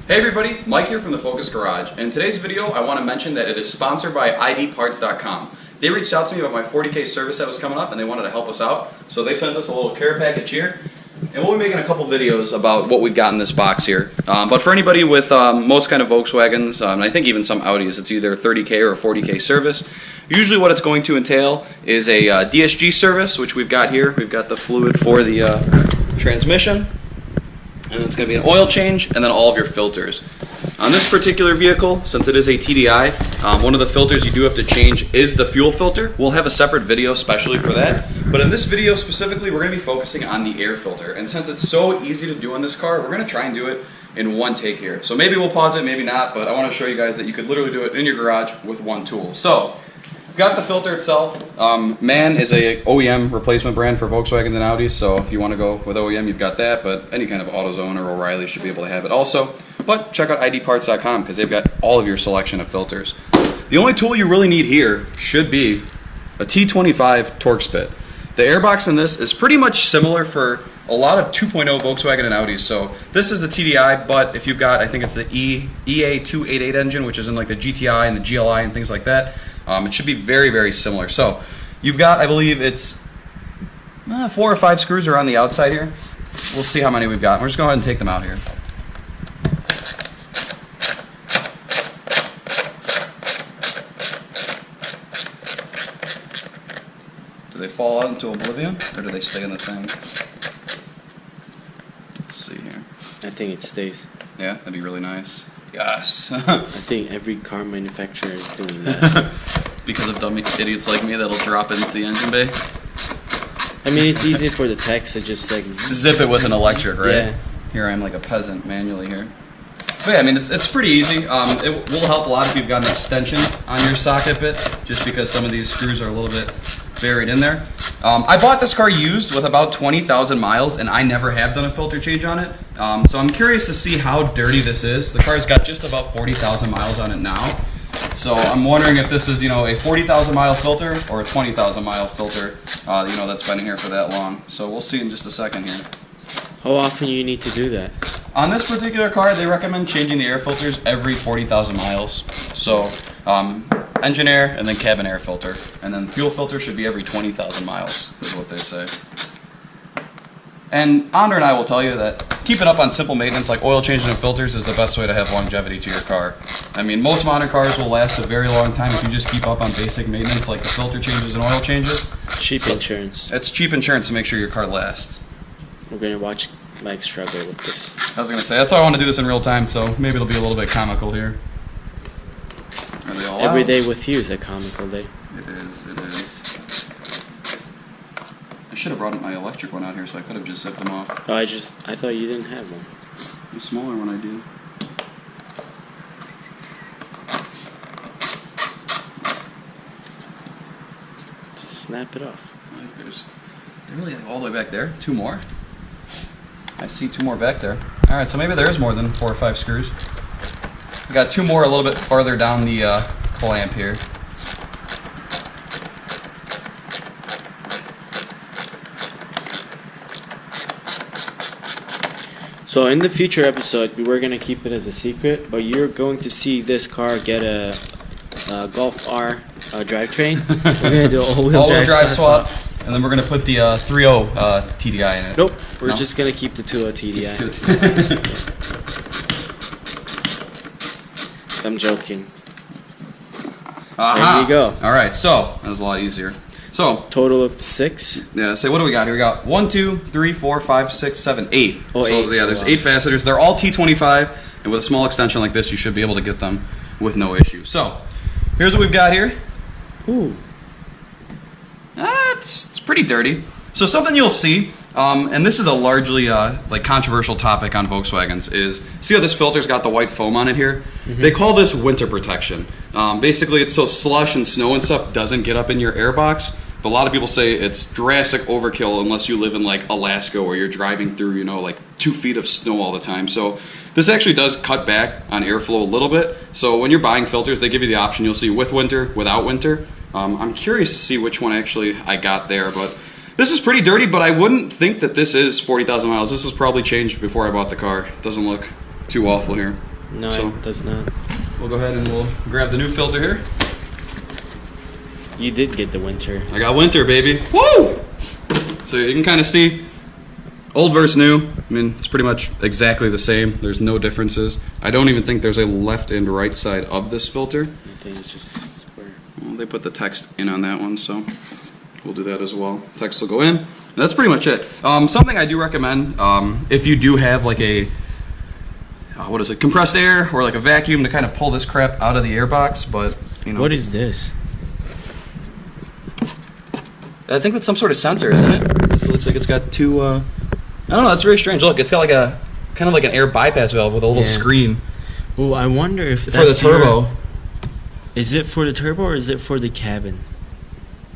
Hey everybody, Mike here from the Focus Garage, and in today's video I want to mention that it is sponsored by idparts.com. They reached out to me about my 40K service that was coming up and they wanted to help us out, so they sent us a little care package here, and we'll be making a couple videos about what we've got in this box here. But for anybody with most kind of Volkswagens, and I think even some Audis, it's either 30K or a 40K service. Usually what it's going to entail is a DSG service, which we've got here. We've got the fluid for the transmission. And it's going to be an oil change, and then all of your filters. On this particular vehicle, since it is a TDI, one of the filters you do have to change is the fuel filter. We'll have a separate video specially for that. But in this video specifically, we're going to be focusing on the air filter. And since it's so easy to do on this car, we're going to try and do it in one take here. So maybe we'll pause it, maybe not, but I want to show you guys that you could literally do it in your garage with one tool. So, got the filter itself. MAN is a OEM replacement brand for Volkswagen and Audi, so if you want to go with OEM, you've got that, but any kind of AutoZone or O'Reilly should be able to have it also. But check out idparts.com because they've got all of your selection of filters. The only tool you really need here should be a T25 Torx bit. The airbox in this is pretty much similar for a lot of 2.0 Volkswagen and Audis. So this is a TDI, but if you've got, I think it's the EA288 engine, which is in like the GTI and the GLI and things like that, it should be very, very similar. So you've got, I believe it's 4 or 5 screws are on the outside here. We'll see how many we've got. We're just going to go ahead and take them out here. Do they fall out into oblivion, or do they stay in the thing? Let's see here. I think it stays. Yeah, that'd be really nice. Yes. I think every car manufacturer is doing that. Because of dumb idiots like me that'll drop it into the engine bay. I mean, it's easy for the techs to just like zip it with an electric, right? Yeah. Here I am like a peasant manually here. But yeah, I mean, it's pretty easy. It will help a lot if you've got an extension on your socket bit, just because some of these screws are a little bit buried in there. I bought this car used with about 20,000 miles, and I never have done a filter change on it. So I'm curious to see how dirty this is. The car's got just about 40,000 miles on it now. So I'm wondering if this is, a 40,000 mile filter or a 20,000 mile filter, that's been in here for that long. So we'll see in just a second here. How often do you need to do that? On this particular car, they recommend changing the air filters every 40,000 miles. So engine air and then cabin air filter. And then fuel filter should be every 20,000 miles, is what they say. And Andre and I will tell you that keeping up on simple maintenance like oil changing and filters is the best way to have longevity to your car. I mean, most modern cars will last a very long time if you just keep up on basic maintenance like the filter changes and oil changes. Cheap insurance. It's cheap insurance to make sure your car lasts. We're going to watch Mike struggle with this. I was going to say, that's why I want to do this in real time, so maybe it'll be a little bit comical here. Are they all Every out? day with you is a comical day. It is, it is. I should have brought my electric one out here so I could have just zipped them off. Oh, I thought you didn't have one. The smaller one I do. Just snap it off. I think they're really all the way back there. 2 more. I see 2 more back there. Alright, so maybe there is more than 4 or 5 screws. We got 2 more a little bit farther down the clamp here. So in the future episode, we're going to keep it as a secret, but you're going to see this car get a Golf R drivetrain. We're going to do an all-wheel drive swap. And then we're going to put the 3.0 TDI in it. Nope, we're just going to keep the 2.0 TDI. I'm joking. There you go. Alright, so that was a lot easier. So total of 6. Yeah. Say what do we got here? We got 1, 2, 3, 4, 5, 6, 7, 8. Oh, so 8. Yeah, there's 8 fasteners. They're all T25, and with a small extension like this, you should be able to get them with no issue. So here's what we've got here. Ooh. It's pretty dirty. So something you'll see, and this is a largely controversial topic on Volkswagens, is see how this filter's got the white foam on it here? Mm-hmm. They call this winter protection. Basically, it's so slush and snow and stuff doesn't get up in your air box. But a lot of people say it's drastic overkill unless you live in like Alaska where you're driving through, like 2 feet of snow all the time. So this actually does cut back on airflow a little bit. So when you're buying filters, they give you the option. You'll see with winter, without winter. I'm curious to see which one actually I got there, but this is pretty dirty, but I wouldn't think that this is 40,000 miles. This was probably changed before I bought the car. It doesn't look too awful here. No, So it does not. we'll go ahead and we'll grab the new filter here. You did get the winter. I got winter, baby. Woo! So you can kind of see old versus new. I mean, it's pretty much exactly the same. There's no differences. I don't even think there's a left and right side of this filter. I think it's just square. Well, they put the text in on that one, so we'll do that as well. Text will go in. And that's pretty much it. Something I do recommend, if you do have like a, what is it, compressed air or like a vacuum to kind of pull this crap out of the air box, but, you know. What is this? I think that's some sort of sensor, isn't it? It looks like it's got two, I don't know, that's very strange. Look, it's got like a, kind of like an air bypass valve with a little screen. Oh, I wonder if that's for the turbo. Is it for the turbo or is it for the cabin?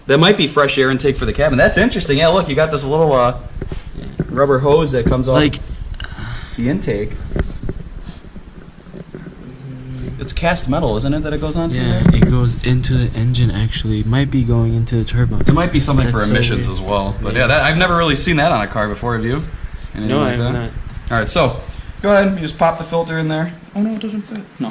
That might be fresh air intake for the cabin. That's interesting. Yeah, look, you got this little rubber hose that comes off Like, the intake. It's cast metal, isn't it, that it goes onto yeah, there? it goes into the engine actually. It might be going into the turbo. It might be something That's for so emissions weird. as well. But Yeah. yeah, I've never really seen that on a car before, have you? Anything No, I like have that? not. All right, so go ahead, you just pop the filter in there. Oh no, it doesn't fit. No.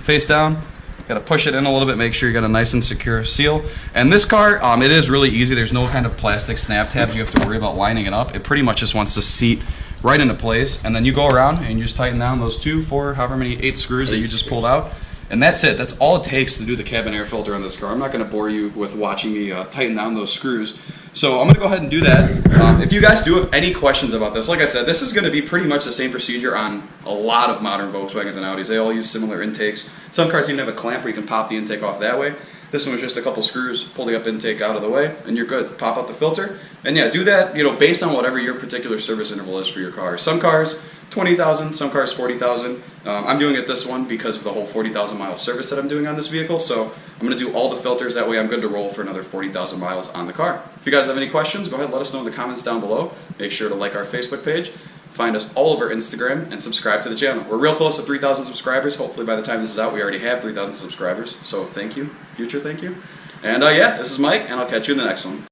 Face down. Got to push it in a little bit, make sure you got a nice and secure seal. And this car, it is really easy. There's no kind of plastic snap tabs you have to worry about lining it up. It pretty much just wants to seat right into place. And then you go around and you just tighten down those 2, 4, however many 8 screws that you just pulled out. And that's it. That's all it takes to do the cabin air filter on this car. I'm not going to bore you with watching me tighten down those screws. So I'm going to go ahead and do that. If you guys do have any questions about this, like I said, this is going to be pretty much the same procedure on a lot of modern Volkswagens and Audis. They all use similar intakes. Some cars even have a clamp where you can pop the intake off that way. This one was just a couple screws, pull the up intake out of the way, and you're good. Pop out the filter. And yeah, do that, based on whatever your particular service interval is for your car. Some cars, 20,000, some cars 40,000. I'm doing it this one because of the whole 40,000 mile service that I'm doing on this vehicle. So I'm going to do all the filters. That way I'm good to roll for another 40,000 miles on the car. If you guys have any questions, go ahead and let us know in the comments down below. Make sure to like our Facebook page. Find us all over Instagram and subscribe to the channel. We're real close to 3,000 subscribers. Hopefully by the time this is out, we already have 3,000 subscribers. So thank you. Future thank you. And yeah, this is Mike, and I'll catch you in the next one.